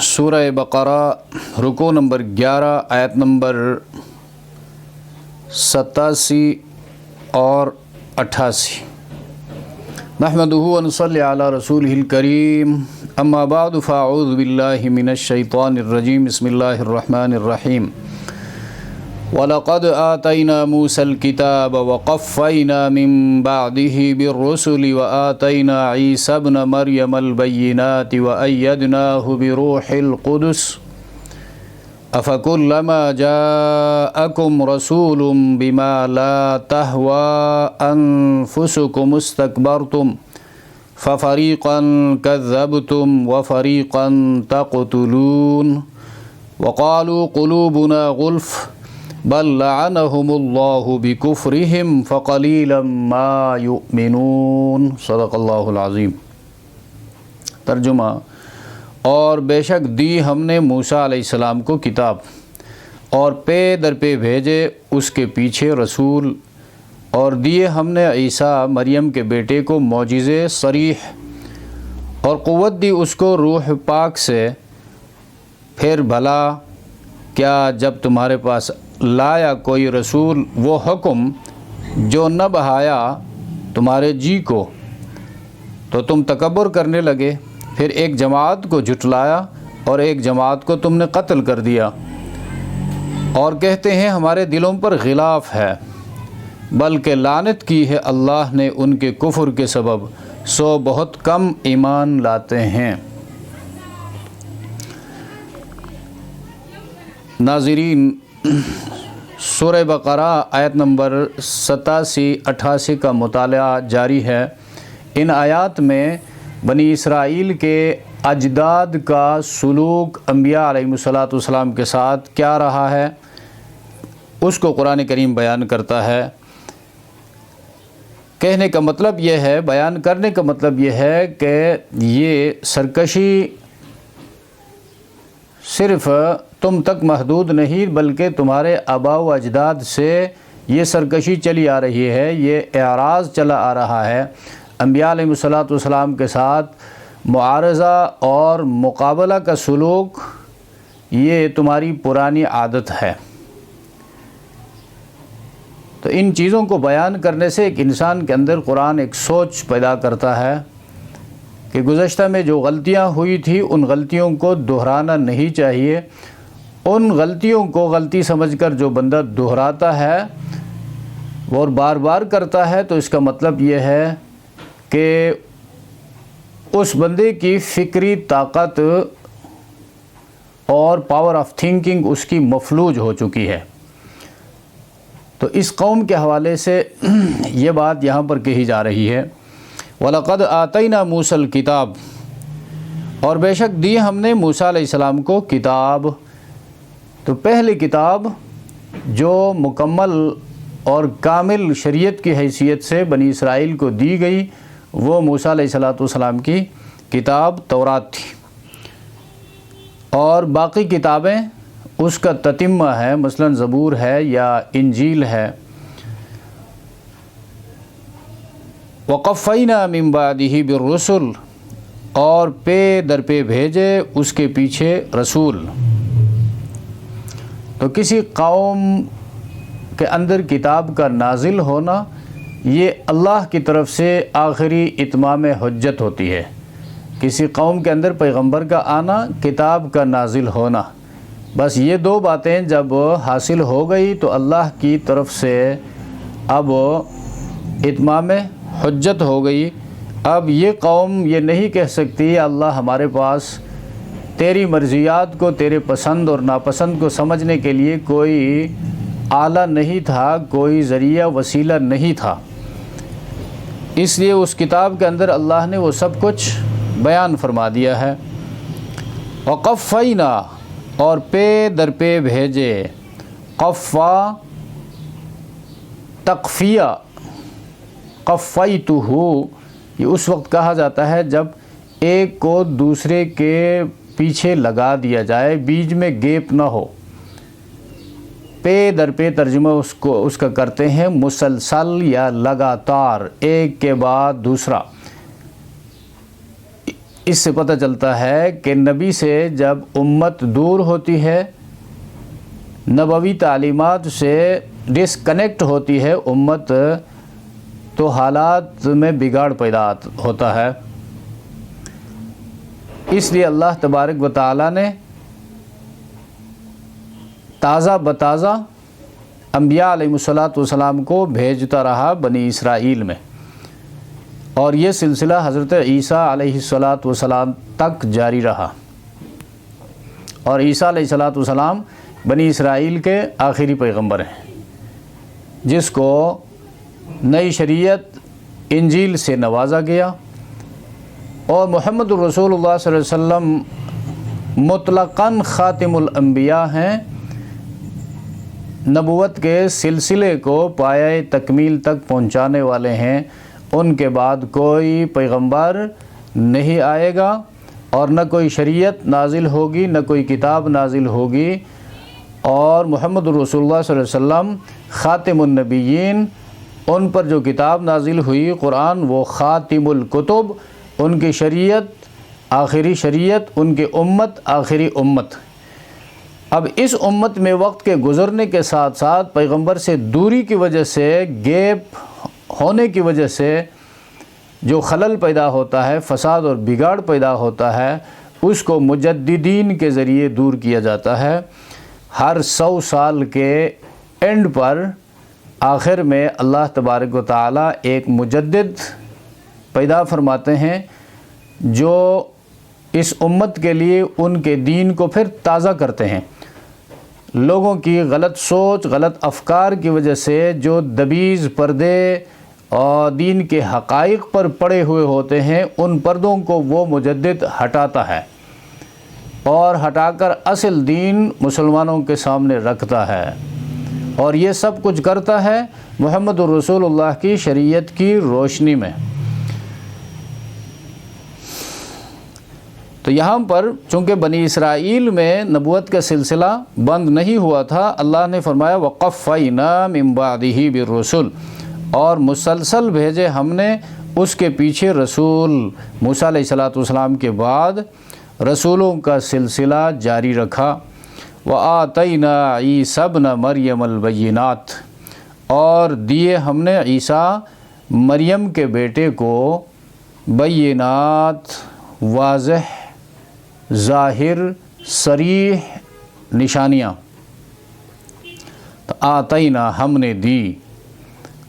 سورہ بقرہ رکوع نمبر 11 آیت نمبر 87 اور 88۔ نحمدہ و نصلی علی رسولہ الکریم، اما بعد فاعوذ باللہ من الشیطان الرجیم، بسم اللہ الرحمن الرحیم۔ وَلَقَدْ آتَيْنَا مُوسَى الْكِتَابَ وَقَفَّيْنَا مِن بَعْدِهِ بِالرُّسُلِ وَآتَيْنَا عِيسَى ابْنَ مَرْيَمَ الْبَيِّنَاتِ وَأَيَّدْنَاهُ بِرُوحِ الْقُدُسِ أَفَكُلَّمَا جَاءَكُمْ رَسُولٌ بِمَا لَا تَهْوَىٰ أَنفُسُكُمُ اسْتَكْبَرْتُمْ فَفَرِيقًا كَذَّبْتُمْ وَفَرِيقًا تَقْتُلُونَ وَقَالُوا قُلُوبُنَا غُلْفٌ بل لعنهم اللہ بکفرہم فقلیلا ما یؤمنون۔ صدق اللہ العظیم۔ ترجمہ: اور بے شک دی ہم نے موسیٰ علیہ السلام کو کتاب اور پے در پے بھیجے اس کے پیچھے رسول، اور دیے ہم نے عیسیٰ مریم کے بیٹے کو معجزے صریح، اور قوت دی اس کو روح پاک سے۔ پھر بھلا کیا جب تمہارے پاس لایا کوئی رسول وہ حکم جو نہ بہایا تمہارے جی کو، تو تم تکبر کرنے لگے، پھر ایک جماعت کو جھٹلایا اور ایک جماعت کو تم نے قتل کر دیا، اور کہتے ہیں ہمارے دلوں پر غلاف ہے، بلکہ لعنت کی ہے اللہ نے ان کے کفر کے سبب، سو بہت کم ایمان لاتے ہیں۔ ناظرین، سورہ بقرہ آیت نمبر 87-88 کا مطالعہ جاری ہے۔ ان آیات میں بنی اسرائیل کے اجداد کا سلوک انبیاء علیہ السلام کے ساتھ کیا رہا ہے اس کو قرآن کریم بیان کرتا ہے۔ کہنے کا مطلب یہ ہے، بیان کرنے کا مطلب یہ ہے کہ یہ سرکشی صرف تم تک محدود نہیں، بلکہ تمہارے آباء و اجداد سے یہ سرکشی چلی آ رہی ہے، یہ اعراض چلا آ رہا ہے۔ انبیاء علیہ السلام کے ساتھ معارضہ اور مقابلہ کا سلوک یہ تمہاری پرانی عادت ہے۔ تو ان چیزوں کو بیان کرنے سے ایک انسان کے اندر قرآن ایک سوچ پیدا کرتا ہے کہ گزشتہ میں جو غلطیاں ہوئی تھی ان غلطیوں کو دہرانا نہیں چاہیے۔ ان غلطیوں کو غلطی سمجھ کر جو بندہ دہراتا ہے اور بار بار کرتا ہے، تو اس کا مطلب یہ ہے کہ اس بندے کی فکری طاقت اور پاور آف تھنکنگ اس کی مفلوج ہو چکی ہے۔ تو اس قوم کے حوالے سے یہ بات یہاں پر کہی جا رہی ہے، وَلَقَدْ آتَيْنَا مُوسَى الْكِتَابَ، اور بے شک دی ہم نے موسیٰ علیہ السلام کو کتاب۔ تو پہلی کتاب جو مکمل اور کامل شریعت کی حیثیت سے بنی اسرائیل کو دی گئی وہ موسیٰ علیہ السلام کی کتاب تورات تھی، اور باقی کتابیں اس کا تتمہ ہے، مثلا زبور ہے یا انجیل ہے۔ وَقَفَّيْنَا مِن بَعْدِهِ بِالرُّسُلِ، اور پے در پے بھیجے اس کے پیچھے رسول۔ تو کسی قوم کے اندر کتاب کا نازل ہونا یہ اللہ کی طرف سے آخری اتمام حجت ہوتی ہے۔ کسی قوم کے اندر پیغمبر کا آنا، کتاب کا نازل ہونا، بس یہ دو باتیں جب حاصل ہو گئی تو اللہ کی طرف سے اب اتمام حجت ہو گئی۔ اب یہ قوم یہ نہیں کہہ سکتی اللہ ہمارے پاس تیری مرضیات کو، تیرے پسند اور ناپسند کو سمجھنے کے لیے کوئی آلہ نہیں تھا، کوئی ذریعہ وسیلہ نہیں تھا۔ اس لیے اس کتاب کے اندر اللہ نے وہ سب کچھ بیان فرما دیا ہے۔ وَقَفَّيْنَا، اور پے در پے بھیجے، قفا تقفیہ، قفیتہ، یہ اس وقت کہا جاتا ہے جب ایک کو دوسرے کے پیچھے لگا دیا جائے، بیچ میں گیپ نہ ہو۔ پے در پے ترجمہ اس کا کرتے ہیں مسلسل یا لگاتار، ایک کے بعد دوسرا۔ اس سے پتہ چلتا ہے کہ نبی سے جب امت دور ہوتی ہے، نبوی تعلیمات سے ڈسکنیکٹ ہوتی ہے امت، تو حالات میں بگاڑ پیدا ہوتا ہے۔ اس لیے اللہ تبارک و تعالی نے تازہ بتازہ انبیاء علیہ الصلاۃ کو بھیجتا رہا بنی اسرائیل میں، اور یہ سلسلہ حضرت عیسیٰ علیہ الصلاۃ تک جاری رہا، اور عیسیٰ علیہ الصلاۃ بنی اسرائیل کے آخری پیغمبر ہیں، جس کو نئی شریعت انجیل سے نوازا گیا، اور محمد الرسول اللہ صلی اللہ علیہ وسلم مطلقاً خاتم الانبیاء ہیں، نبوت کے سلسلے کو پایۂ تکمیل تک پہنچانے والے ہیں۔ ان کے بعد کوئی پیغمبر نہیں آئے گا، اور نہ کوئی شریعت نازل ہوگی، نہ کوئی کتاب نازل ہوگی، اور محمد الرسول اللہ صلی اللہ علیہ وسلم خاتم النبیین، ان پر جو کتاب نازل ہوئی قرآن، وہ خاتم الکتب، ان کی شریعت آخری شریعت، ان کی امت آخری امت۔ اب اس امت میں وقت کے گزرنے کے ساتھ ساتھ پیغمبر سے دوری کی وجہ سے، گیپ ہونے کی وجہ سے جو خلل پیدا ہوتا ہے، فساد اور بگاڑ پیدا ہوتا ہے، اس کو مجددین کے ذریعے دور کیا جاتا ہے۔ ہر 100 سال کے اینڈ پر آخر میں اللہ تبارک و تعالی ایک مجدد پیدا فرماتے ہیں، جو اس امت کے لیے ان کے دین کو پھر تازہ کرتے ہیں۔ لوگوں کی غلط سوچ، غلط افکار کی وجہ سے جو دبیز پردے اور دین کے حقائق پر پڑے ہوئے ہوتے ہیں، ان پردوں کو وہ مجدد ہٹاتا ہے، اور ہٹا کر اصل دین مسلمانوں کے سامنے رکھتا ہے، اور یہ سب کچھ کرتا ہے محمد الرسول اللہ کی شریعت کی روشنی میں۔ تو یہاں پر چونکہ بنی اسرائیل میں نبوت کا سلسلہ بند نہیں ہوا تھا، اللہ نے فرمایا وَقَفَّيْنَا مِن بَعْدِهِ بِالرُّسُلِ، اور مسلسل بھیجے ہم نے اس کے پیچھے رسول۔ موسیٰ علیہ السلام کے بعد رسولوں کا سلسلہ جاری رکھا۔ وَآتَيْنَا عِيسَى ابْنَ مَرْيَمَ الْبَيِّنَاتِ، اور دیے ہم نے عیسیٰ مریم کے بیٹے کو بینات، واضح، ظاہر، صریح نشانیاں۔ تو آتینا، ہم نے دی۔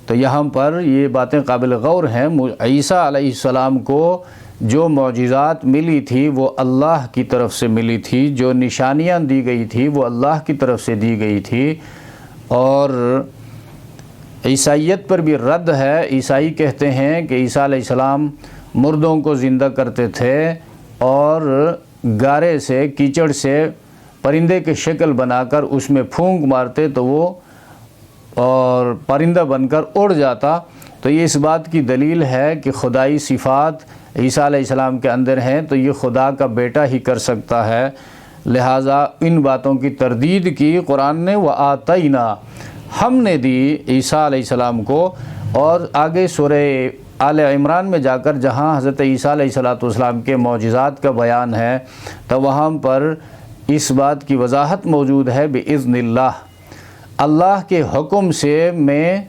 تو یہاں پر یہ باتیں قابل غور ہیں۔ عیسیٰ علیہ السلام کو جو معجزات ملی تھی وہ اللہ کی طرف سے ملی تھی، جو نشانیاں دی گئی تھی وہ اللہ کی طرف سے دی گئی تھی، اور عیسائیت پر بھی رد ہے۔ عیسائی کہتے ہیں کہ عیسیٰ علیہ السلام مردوں کو زندہ کرتے تھے، اور گارے سے، کیچڑ سے پرندے کی شکل بنا کر اس میں پھونک مارتے تو وہ اور پرندہ بن کر اڑ جاتا۔ تو یہ اس بات کی دلیل ہے کہ خدائی صفات عیسیٰ علیہ السلام کے اندر ہیں، تو یہ خدا کا بیٹا ہی کر سکتا ہے۔ لہٰذا ان باتوں کی تردید کی قرآن نے، وَآتَيْنَا، ہم نے دی عیسیٰ علیہ السلام کو۔ اور آگے سورہ آل عمران میں جا کر جہاں حضرت عیسیٰ علیہ السلام کے معجزات کا بیان ہے، تو وہاں پر اس بات کی وضاحت موجود ہے، بِإِذْنِ اللَّهِ، اللہ کے حکم سے میں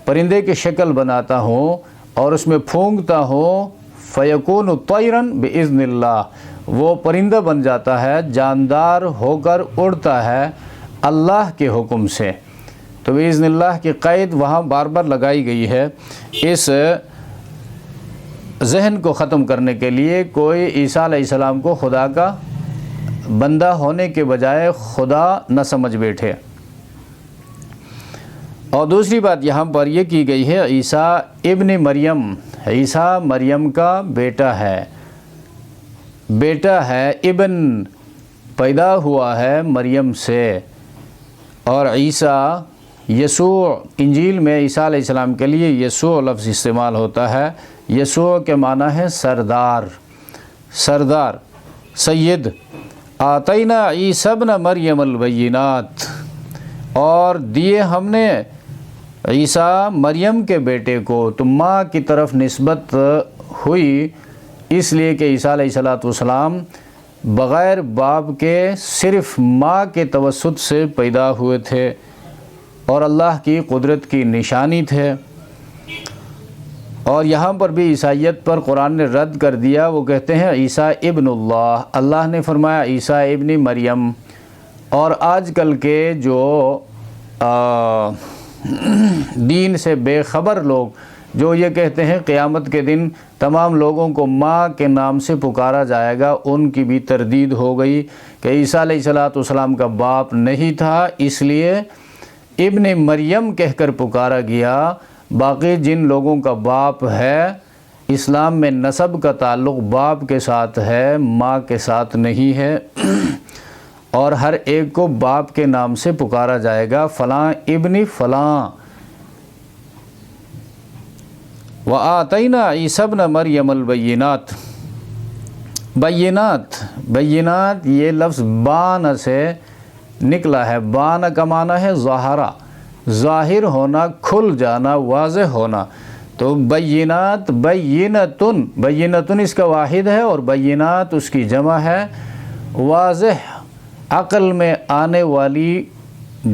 پرندے کی شکل بناتا ہوں اور اس میں پھونکتا ہوں، فَيَكُونُ طَيْرًا بِإِذْنِ اللَّهِ، وہ پرندہ بن جاتا ہے، جاندار ہو کر اڑتا ہے اللہ کے حکم سے۔ تو بِإِذْنِ اللَّهِ کی قید وہاں بار بار لگائی گئی ہے، اس ذہن کو ختم کرنے کے لیے کوئی عیسیٰ علیہ السلام کو خدا کا بندہ ہونے کے بجائے خدا نہ سمجھ بیٹھے۔ اور دوسری بات یہاں پر یہ کی گئی ہے، عیسیٰ ابن مریم، عیسیٰ مریم کا بیٹا ہے، ابن پیدا ہوا ہے مریم سے۔ اور عیسیٰ، یسوع، انجیل میں عیسیٰ علیہ السلام کے لیے یسوع لفظ استعمال ہوتا ہے۔ یسوع کے معنی ہے سردار، سردار، سید۔ آتینا عیسی ابن مریم البینات، اور دیے ہم نے عیسیٰ مریم کے بیٹے کو۔ تو ماں کی طرف نسبت ہوئی اس لیے کہ عیسیٰ علیہ السلام بغیر باپ کے صرف ماں کے توسط سے پیدا ہوئے تھے اور اللہ کی قدرت کی نشانی تھے۔ اور یہاں پر بھی عیسائیت پر قرآن نے رد کر دیا، وہ کہتے ہیں عیسیٰ ابن اللہ، اللہ نے فرمایا عیسیٰ ابن مریم۔ اور آج کل کے جو دین سے بے خبر لوگ جو یہ کہتے ہیں قیامت کے دن تمام لوگوں کو ماں کے نام سے پکارا جائے گا، ان کی بھی تردید ہو گئی کہ عیسیٰ علیہ السلام کا باپ نہیں تھا، اس لیے ابن مریم کہہ کر پکارا گیا۔ باقی جن لوگوں کا باپ ہے، اسلام میں نسب کا تعلق باپ کے ساتھ ہے، ماں کے ساتھ نہیں ہے، اور ہر ایک کو باپ کے نام سے پکارا جائے گا، فلاں ابن فلاں۔ وَآتَيْنَا عِيسَى ابْنَ مَرْيَمَ الْبَيِّنَاتِ، بینات یہ لفظ بان سے نکلا ہے۔ بان کا معنی ہے ظاہرہ، ظاہر ہونا، کھل جانا، واضح ہونا۔ تو بینات، بینتن اس کا واحد ہے اور بینات اس کی جمع ہے۔ واضح، عقل میں آنے والی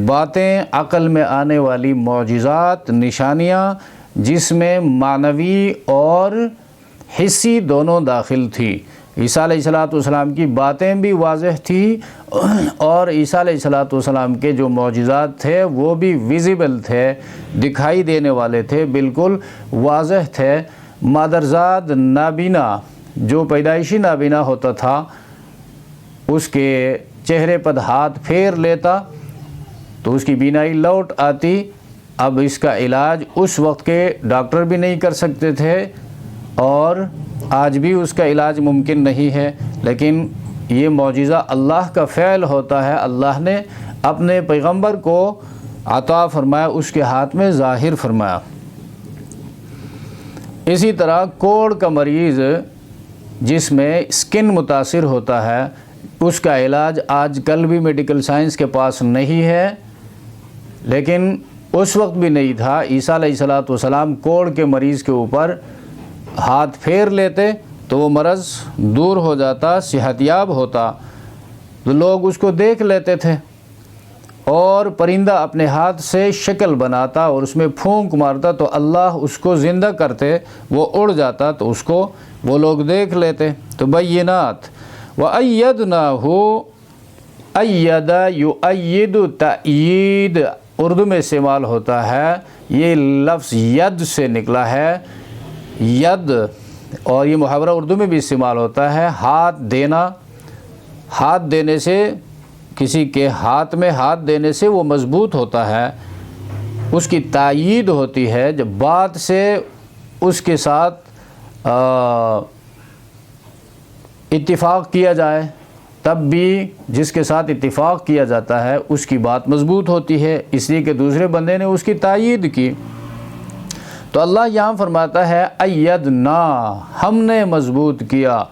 باتیں، عقل میں آنے والی معجزات، نشانیاں، جس میں معنوی اور حسی دونوں داخل تھی۔ عیسیٰ علیہ السلام کی باتیں بھی واضح تھی اور عیسیٰ علیہ السلام کے جو معجزات تھے وہ بھی ویزیبل تھے، دکھائی دینے والے تھے، بالکل واضح تھے۔ مادرزاد نابینا، جو پیدائشی نابینا ہوتا تھا، اس کے چہرے پر ہاتھ پھیر لیتا تو اس کی بینائی لوٹ آتی۔ اب اس کا علاج اس وقت کے ڈاکٹر بھی نہیں کر سکتے تھے اور آج بھی اس کا علاج ممکن نہیں ہے، لیکن یہ معجزہ اللہ کا فعل ہوتا ہے، اللہ نے اپنے پیغمبر کو عطا فرمایا، اس کے ہاتھ میں ظاہر فرمایا۔ اسی طرح کوڑ کا مریض جس میں اسکن متاثر ہوتا ہے، اس کا علاج آج کل بھی میڈیکل سائنس کے پاس نہیں ہے، لیکن اس وقت بھی نہیں تھا۔ عیسیٰ علیہ السلام کوڑ کے مریض کے اوپر ہاتھ پھیر لیتے تو وہ مرض دور ہو جاتا، صحت یاب ہوتا، تو لوگ اس کو دیکھ لیتے تھے۔ اور پرندہ اپنے ہاتھ سے شکل بناتا اور اس میں پھونک مارتا تو اللہ اس کو زندہ کرتے، وہ اڑ جاتا تو اس کو وہ لوگ دیکھ لیتے۔ تو بینات۔ وَأَيَّدْنَاهُ، أَيَّدَ يُؤَيِّدُ، تأیید اردو میں استعمال ہوتا ہے۔ یہ لفظ ید سے نکلا ہے، ید، اور یہ محاورہ اردو میں بھی استعمال ہوتا ہے۔ ہاتھ دینا، ہاتھ دینے سے، کسی کے ہاتھ میں ہاتھ دینے سے وہ مضبوط ہوتا ہے، اس کی تائید ہوتی ہے۔ جب بات سے اس کے ساتھ اتفاق کیا جائے تب بھی جس کے ساتھ اتفاق کیا جاتا ہے اس کی بات مضبوط ہوتی ہے، اس لیے کہ دوسرے بندے نے اس کی تائید کی۔ تو اللہ یہاں فرماتا ہے ایدنا، ہم نے مضبوط کیا۔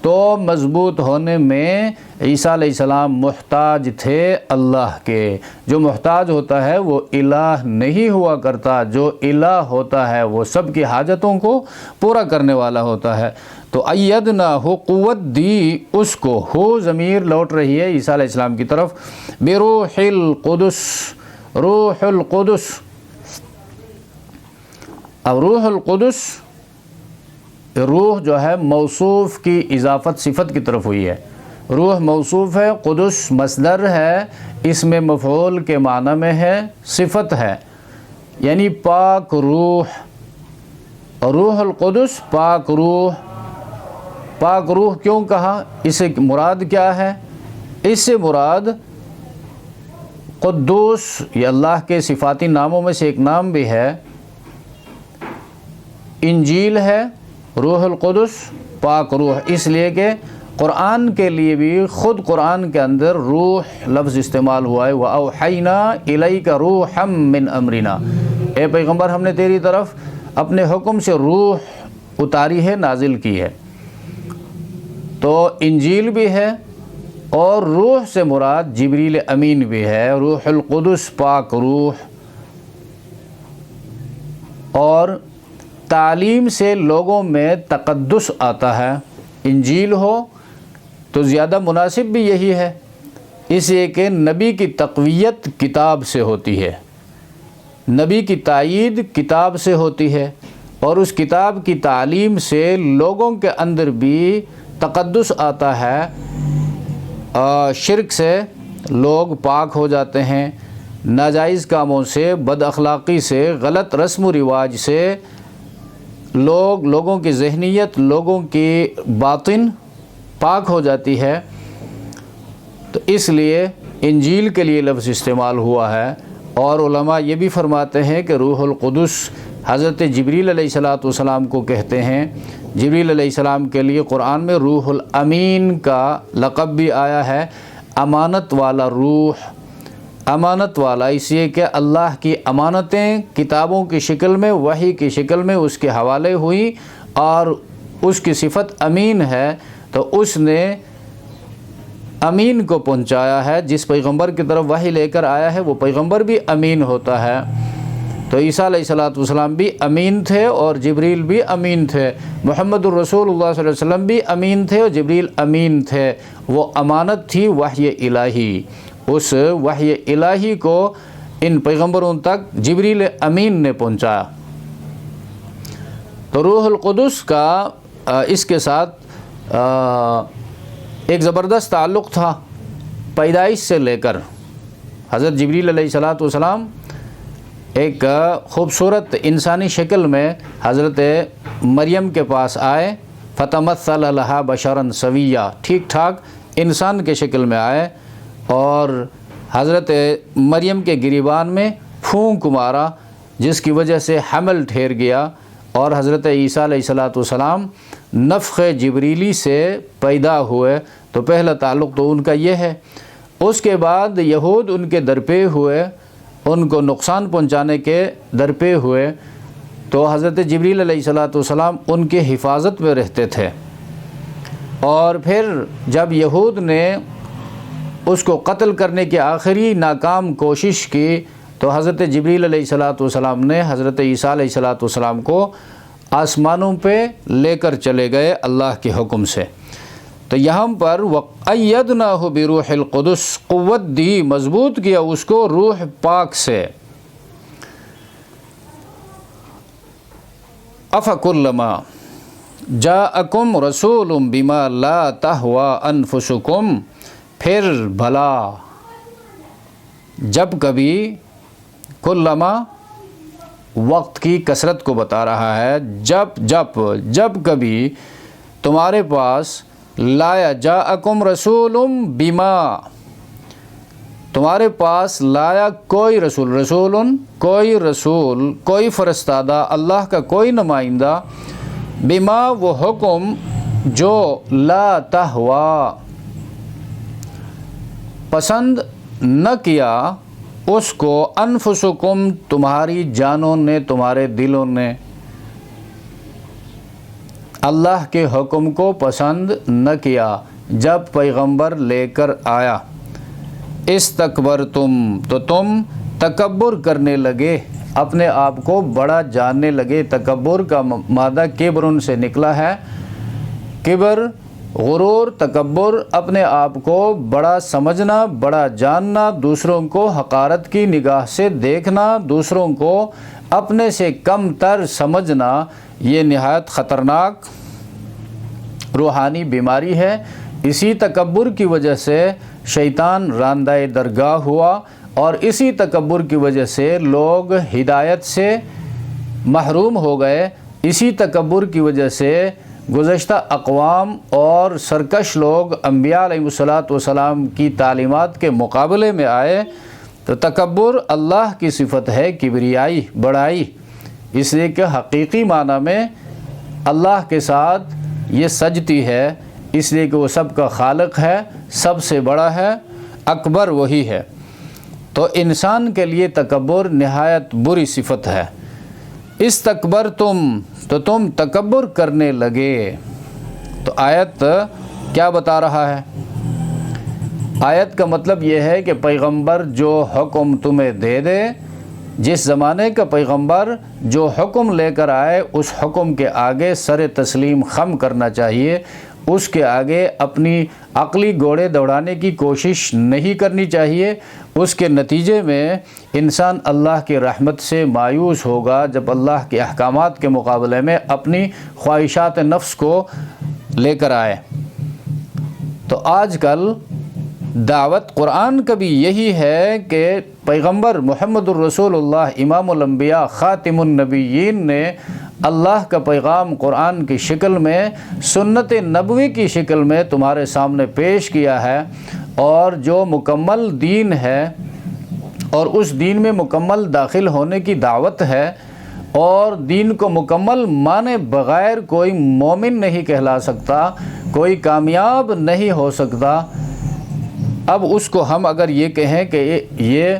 تو مضبوط ہونے میں عیسیٰ علیہ السلام محتاج تھے اللہ کے۔ جو محتاج ہوتا ہے وہ الہ نہیں ہوا کرتا، جو الہ ہوتا ہے وہ سب کی حاجتوں کو پورا کرنے والا ہوتا ہے۔ تو ایدنا ہو، قوت دی اس کو، ہو ضمیر لوٹ رہی ہے عیسیٰ علیہ السلام کی طرف، بروح القدس، روح القدس۔ اب روح القدس، روح جو ہے موصوف کی اضافت صفت کی طرف ہوئی ہے، روح موصوف ہے، قدس مصدر ہے، اس میں مفعول کے معنی میں ہے، صفت ہے، یعنی پاک روح۔ روح القدس پاک روح۔ پاک روح کیوں کہا؟ اس سے مراد کیا ہے؟ اس سے مراد قدوس، یہ اللہ کے صفاتی ناموں میں سے ایک نام بھی ہے۔ انجیل ہے روح القدس، پاک روح، اس لیے کہ قرآن کے لیے بھی خود قرآن کے اندر روح لفظ استعمال ہوا ہے۔ وَأَوْحَيْنَا إِلَيْكَ رُوحًا مِّنْ أَمْرِنَا، اے پیغمبر ہم نے تیری طرف اپنے حکم سے روح اتاری ہے، نازل کی ہے۔ تو انجیل بھی ہے اور روح سے مراد جبریل امین بھی ہے، روح القدس پاک روح۔ اور تعلیم سے لوگوں میں تقدس آتا ہے۔ انجیل ہو تو زیادہ مناسب بھی یہی ہے، اس لیے کہ نبی کی تقویت کتاب سے ہوتی ہے، نبی کی تائید کتاب سے ہوتی ہے، اور اس کتاب کی تعلیم سے لوگوں کے اندر بھی تقدس آتا ہے، شرک سے لوگ پاک ہو جاتے ہیں، ناجائز کاموں سے، بد اخلاقی سے، غلط رسم و رواج سے لوگوں کی ذہنیت، لوگوں کی باطن پاک ہو جاتی ہے۔ تو اس لیے انجیل کے لیے لفظ استعمال ہوا ہے، اور علماء یہ بھی فرماتے ہیں کہ روح القدس حضرت جبریل علیہ السلام کو کہتے ہیں۔ جبریل علیہ السلام کے لیے قرآن میں روح الامین کا لقب بھی آیا ہے، امانت والا روح، امانت والا، اس لیے کہ اللہ کی امانتیں کتابوں کی شکل میں، وحی کی شکل میں اس کے حوالے ہوئی، اور اس کی صفت امین ہے، تو اس نے امین کو پہنچایا ہے۔ جس پیغمبر کی طرف وحی لے کر آیا ہے وہ پیغمبر بھی امین ہوتا ہے۔ تو عیسیٰ علیہ السلام بھی امین تھے اور جبریل بھی امین تھے، محمد الرسول اللہ صلی اللہ علیہ وسلم بھی امین تھے اور جبریل امین تھے۔ وہ امانت تھی وحی الہی، اس وحی الہی کو ان پیغمبروں تک جبریل امین نے پہنچایا۔ تو روح القدس کا اس کے ساتھ ایک زبردست تعلق تھا پیدائش سے لے کر۔ حضرت جبریل علیہ السلام ایک خوبصورت انسانی شکل میں حضرت مریم کے پاس آئے، فتمثل لها بشرا سویا، ٹھیک ٹھاک انسان کے شکل میں آئے، اور حضرت مریم کے گریبان میں پھونک مارا، جس کی وجہ سے حمل ٹھہر گیا، اور حضرت عیسیٰ علیہ السلام نفخ جبریلی سے پیدا ہوئے۔ تو پہلا تعلق تو ان کا یہ ہے۔ اس کے بعد یہود ان کے درپے ہوئے، ان کو نقصان پہنچانے کے درپے ہوئے، تو حضرت جبریل علیہ السلام ان کے حفاظت میں رہتے تھے، اور پھر جب یہود نے اس کو قتل کرنے کی آخری ناکام کوشش کی تو حضرت جبریل علیہ السلام نے حضرت عیسیٰ علیہ السلام کو آسمانوں پہ لے کر چلے گئے اللہ کے حکم سے۔ تو یہاں پر وَأَيَّدْنَاهُ بِرُوحِ الْقُدُسِ، قوت دی، مضبوط کیا اس کو روح پاک سے۔ أَفَكُلَّمَا جَاءَكُمْ رَسُولٌ بِمَا لَا تَهْوَى أَنفُسُكُمْ، پھر بھلا جب کبھی، کلما وقت کی کثرت کو بتا رہا ہے، جب کبھی تمہارے پاس لایا، جاءکم رسول بما، تمہارے پاس لایا کوئی رسول، کوئی فرستادہ، اللہ کا کوئی نمائندہ، بما وہ حکم جو لا تہوا پسند نہ کیا اس کو، انفسکم تمہاری جانوں نے، تمہارے دلوں نے اللہ کے حکم کو پسند نہ کیا جب پیغمبر لے کر آیا۔ استکبرتم، تو تم تکبر کرنے لگے، اپنے آپ کو بڑا جاننے لگے۔ تکبر کا مادہ کبرن سے نکلا ہے، کبر، غرور، تکبر، اپنے آپ کو بڑا سمجھنا، بڑا جاننا، دوسروں کو حقارت کی نگاہ سے دیکھنا، دوسروں کو اپنے سے کم تر سمجھنا، یہ نہایت خطرناک روحانی بیماری ہے۔ اسی تکبر کی وجہ سے شیطان راندہ درگاہ ہوا، اور اسی تکبر کی وجہ سے لوگ ہدایت سے محروم ہو گئے۔ اسی تکبر کی وجہ سے گزشتہ اقوام اور سرکش لوگ انبیاء علیہ السلام کی تعلیمات کے مقابلے میں آئے۔ تو تکبر اللہ کی صفت ہے، کبریائی، بڑائی، اس لیے کہ حقیقی معنی میں اللہ کے ساتھ یہ سجتی ہے، اس لیے کہ وہ سب کا خالق ہے، سب سے بڑا ہے، اکبر وہی ہے۔ تو انسان کے لیے تکبر نہایت بری صفت ہے۔ استکبرتم، تو تم تکبر کرنے لگے۔ تو آیت کیا بتا رہا ہے؟ آیت کا مطلب یہ ہے کہ پیغمبر جو حکم تمہیں دے دے جس زمانے کا پیغمبر جو حکم لے کر آئے اس حکم کے آگے سر تسلیم خم کرنا چاہیے، اس کے آگے اپنی عقلی گھوڑے دوڑانے کی کوشش نہیں کرنی چاہیے۔ اس کے نتیجے میں انسان اللہ کی رحمت سے مایوس ہوگا جب اللہ کے احکامات کے مقابلے میں اپنی خواہشات نفس کو لے کر آئے۔ تو آج کل دعوت قرآن کا بھی یہی ہے کہ پیغمبر محمد الرسول اللہ امام الانبیاء خاتم النبیین نے اللہ کا پیغام قرآن کی شکل میں، سنت نبوی کی شکل میں تمہارے سامنے پیش کیا ہے، اور جو مکمل دین ہے اور اس دین میں مکمل داخل ہونے کی دعوت ہے، اور دین کو مکمل مانے بغیر کوئی مومن نہیں کہلا سکتا، کوئی کامیاب نہیں ہو سکتا۔ اب اس کو ہم اگر یہ کہیں کہ یہ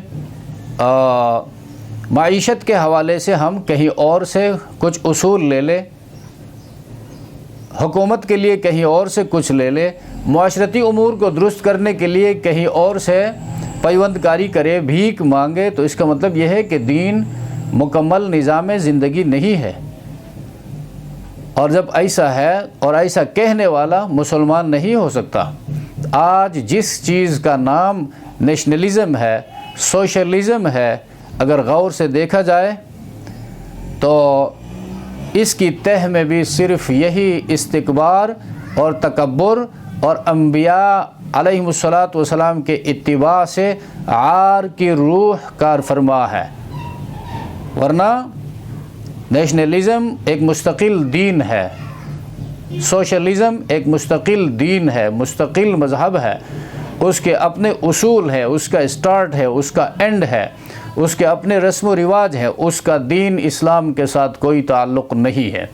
معیشت کے حوالے سے ہم کہیں اور سے کچھ اصول لے لے، حکومت کے لیے کہیں اور سے کچھ لے لے، معاشرتی امور کو درست کرنے کے لیے کہیں اور سے پیوند کاری کرے، بھیک مانگے، تو اس کا مطلب یہ ہے کہ دین مکمل نظام زندگی نہیں ہے۔ اور جب ایسا ہے اور ایسا کہنے والا مسلمان نہیں ہو سکتا۔ آج جس چیز کا نام نیشنلزم ہے، سوشلزم ہے، اگر غور سے دیکھا جائے تو اس کی تہ میں بھی صرف یہی استکبار اور تکبر اور انبیاء علیہم الصلاۃ کے اتباع سے عار کی روح کار فرما ہے۔ ورنہ نیشنلزم ایک مستقل دین ہے، سوشلزم ایک مستقل دین ہے، مستقل مذہب ہے، اس کے اپنے اصول ہیں، اس کا اسٹارٹ ہے، اس کا اینڈ ہے، اس کے اپنے رسم و رواج ہیں، اس کا دین اسلام کے ساتھ کوئی تعلق نہیں ہے۔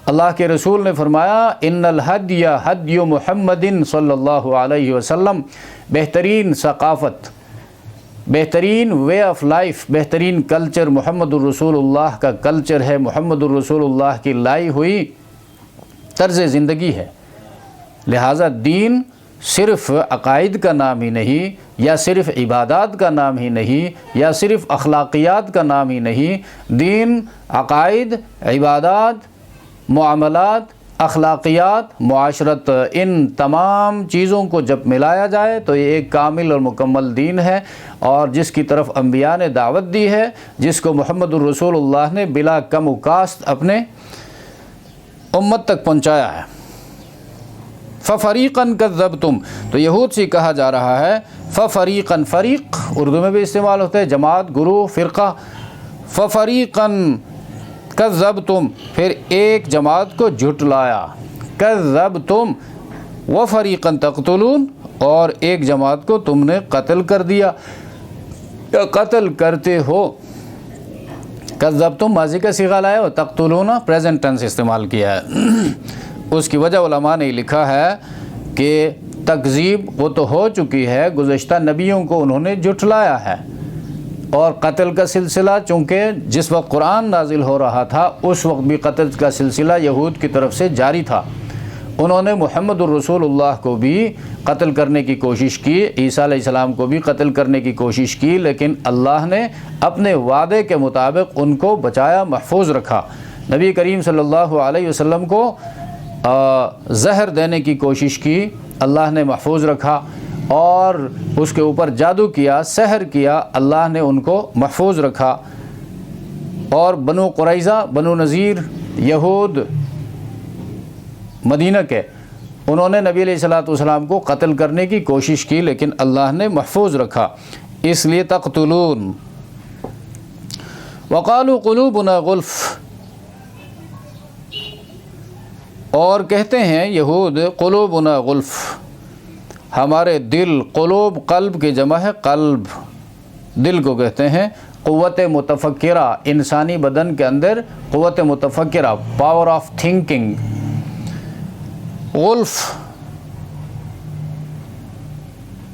اللہ کے رسول نے فرمایا ان الہدی ہدی محمد صلی اللہ علیہ وسلم، بہترین ثقافت، بہترین وے آف لائف، بہترین کلچر محمد الرسول اللہ کا کلچر ہے، محمد الرسول اللہ کی لائی ہوئی طرز زندگی ہے۔ لہٰذا دین صرف عقائد کا نام ہی نہیں، یا صرف عبادات کا نام ہی نہیں، یا صرف اخلاقیات کا نام ہی نہیں۔ دین عقائد، عبادات، معاملات، اخلاقیات، معاشرت، ان تمام چیزوں کو جب ملایا جائے تو یہ ایک کامل اور مکمل دین ہے، اور جس کی طرف انبیاء نے دعوت دی ہے، جس کو محمد الرسول اللہ نے بلا کم و کاست اپنے امت تک پہنچایا ہے۔ فَفَرِيقًا كَذَّبْتُمْ، تو یہود سے کہا جا رہا ہے فَفَرِيقًا، فریق اردو میں بھی استعمال ہوتا ہے، جماعت، گروہ، فرقہ۔ فَفَرِيقًا كَذَّبْتُمْ، پھر ایک جماعت کو جھٹلایا، كَذَّبْتُمْ وَفَرِيقًا تَقْتُلُونَ، اور ایک جماعت کو تم نے قتل کر دیا یا قتل کرتے ہو۔ کذبتم ماضی کا صیغہ لایا اور تقتلون پریزنٹ ٹینس استعمال کیا ہے۔ اس کی وجہ علماء نے لکھا ہے کہ تکذیب وہ تو ہو چکی ہے، گزشتہ نبیوں کو انہوں نے جھٹلایا ہے، اور قتل کا سلسلہ چونکہ جس وقت قرآن نازل ہو رہا تھا اس وقت بھی قتل کا سلسلہ یہود کی طرف سے جاری تھا۔ انہوں نے محمد الرسول اللہ کو بھی قتل کرنے کی کوشش کی، عیسیٰ علیہ السلام کو بھی قتل کرنے کی کوشش کی، لیکن اللہ نے اپنے وعدے کے مطابق ان کو بچایا، محفوظ رکھا۔ نبی کریم صلی اللہ علیہ وسلم کو زہر دینے کی کوشش کی، اللہ نے محفوظ رکھا، اور اس کے اوپر جادو کیا، سحر کیا، اللہ نے ان کو محفوظ رکھا۔ اور بنو قریظہ، بنو نذیر، یہود مدینہ کے، انہوں نے نبی علیہ السلام کو قتل کرنے کی کوشش کی، لیکن اللہ نے محفوظ رکھا، اس لیے تقتلون۔ وقالوا قلوبنا غلف، اور کہتے ہیں یہود قلوبنا غلف، ہمارے دل، قلوب قلب کی جمع ہے، قلب دل کو کہتے ہیں، قوت متفکرہ، انسانی بدن کے اندر قوت متفکرہ، پاور آف تھنکنگ۔ غلف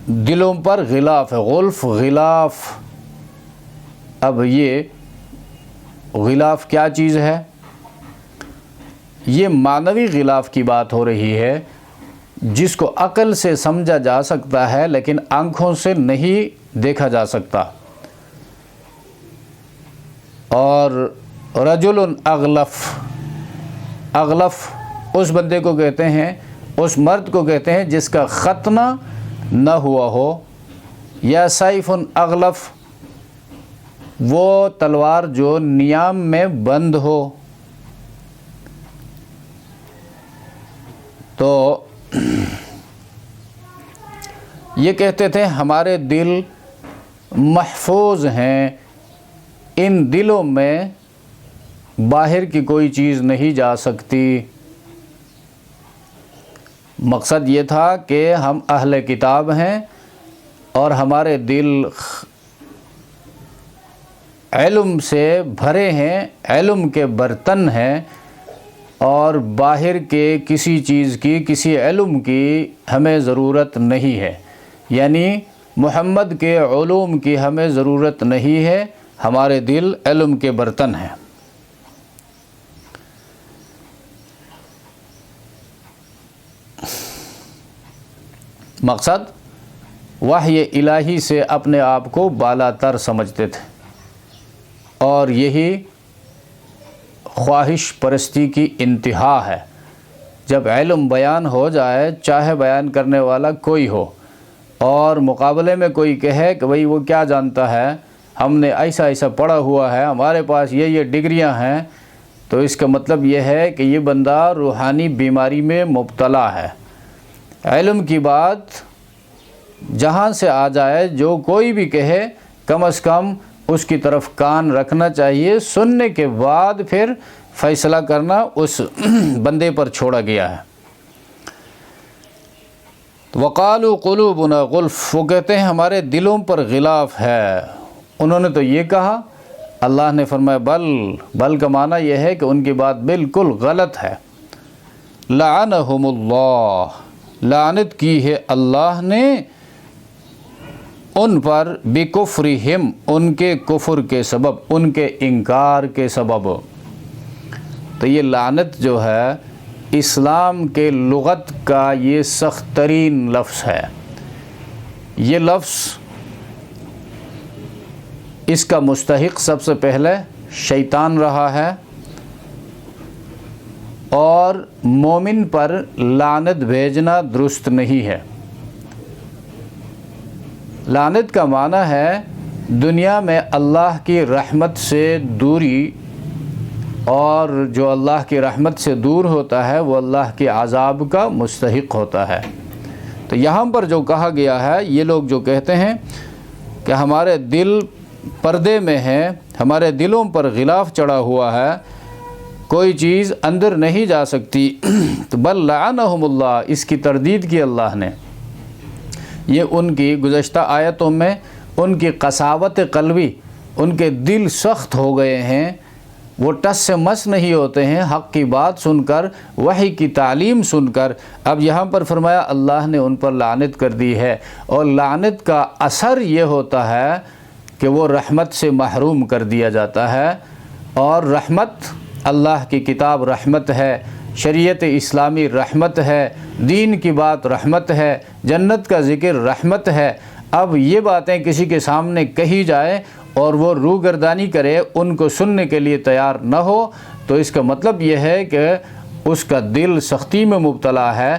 دلوں پر غلاف ہے، غلف غلاف۔ اب یہ غلاف کیا چیز ہے؟ یہ معنوی غلاف کی بات ہو رہی ہے، جس کو عقل سے سمجھا جا سکتا ہے لیکن آنکھوں سے نہیں دیکھا جا سکتا۔ اور رجل اغلف، اغلف اس بندے کو کہتے ہیں، اس مرد کو کہتے ہیں جس کا ختنہ نہ ہوا ہو، یا سیف اغلف وہ تلوار جو نیام میں بند ہو۔ تو یہ کہتے تھے ہمارے دل محفوظ ہیں، ان دلوں میں باہر کی کوئی چیز نہیں جا سکتی۔ مقصد یہ تھا کہ ہم اہل کتاب ہیں اور ہمارے دل علم سے بھرے ہیں، علم کے برتن ہیں، اور باہر کے کسی چیز کی، کسی علم کی ہمیں ضرورت نہیں ہے، یعنی محمد کے علوم کی ہمیں ضرورت نہیں ہے، ہمارے دل علم کے برتن ہیں۔ مقصد وحی الہی سے اپنے آپ کو بالا تر سمجھتے تھے، اور یہی خواہش پرستی کی انتہا ہے۔ جب علم بیان ہو جائے، چاہے بیان کرنے والا کوئی ہو، اور مقابلے میں کوئی کہے کہ بھئی وہ کیا جانتا ہے، ہم نے ایسا ایسا پڑھا ہوا ہے، ہمارے پاس یہ ڈگریاں ہیں، تو اس کا مطلب یہ ہے کہ یہ بندہ روحانی بیماری میں مبتلا ہے۔ علم کی بات جہاں سے آ جائے، جو کوئی بھی کہے، کم از کم اس کی طرف کان رکھنا چاہیے، سننے کے بعد پھر فیصلہ کرنا اس بندے پر چھوڑا گیا ہے۔ وقالوا قلوبنا غلف، وہ کہتے ہیں ہمارے دلوں پر غلاف ہے۔ انہوں نے تو یہ کہا، اللہ نے فرمایا بل کا معنی یہ ہے کہ ان کی بات بالکل غلط ہے۔ لعنہم اللہ، لعنت کی ہے اللہ نے ان پر، بکفرہم، ان کے کفر کے سبب، ان کے انکار کے سبب۔ تو یہ لعنت جو ہے اسلام کے لغت کا یہ سخت ترین لفظ ہے۔ یہ لفظ اس کا مستحق سب سے پہلے شیطان رہا ہے، اور مومن پر لعنت بھیجنا درست نہیں ہے۔ لعنت کا معنی ہے دنیا میں اللہ کی رحمت سے دوری، اور جو اللہ کی رحمت سے دور ہوتا ہے وہ اللہ کے عذاب کا مستحق ہوتا ہے۔ تو یہاں پر جو کہا گیا ہے، یہ لوگ جو کہتے ہیں کہ ہمارے دل پردے میں ہیں، ہمارے دلوں پر غلاف چڑھا ہوا ہے، کوئی چیز اندر نہیں جا سکتی، تو بل لعنہم اللہ، اس کی تردید کی اللہ نے۔ یہ ان کی گزشتہ آیتوں میں ان کی قساوت قلبی، ان کے دل سخت ہو گئے ہیں، وہ ٹس سے مس نہیں ہوتے ہیں حق کی بات سن کر، وحی کی تعلیم سن کر۔ اب یہاں پر فرمایا اللہ نے ان پر لعنت کر دی ہے، اور لعنت کا اثر یہ ہوتا ہے کہ وہ رحمت سے محروم کر دیا جاتا ہے، اور رحمت، اللہ کی کتاب رحمت ہے، شریعت اسلامی رحمت ہے، دین کی بات رحمت ہے، جنت کا ذکر رحمت ہے۔ اب یہ باتیں کسی کے سامنے کہی جائے اور وہ روگردانی کرے، ان کو سننے کے لیے تیار نہ ہو، تو اس کا مطلب یہ ہے کہ اس کا دل سختی میں مبتلا ہے۔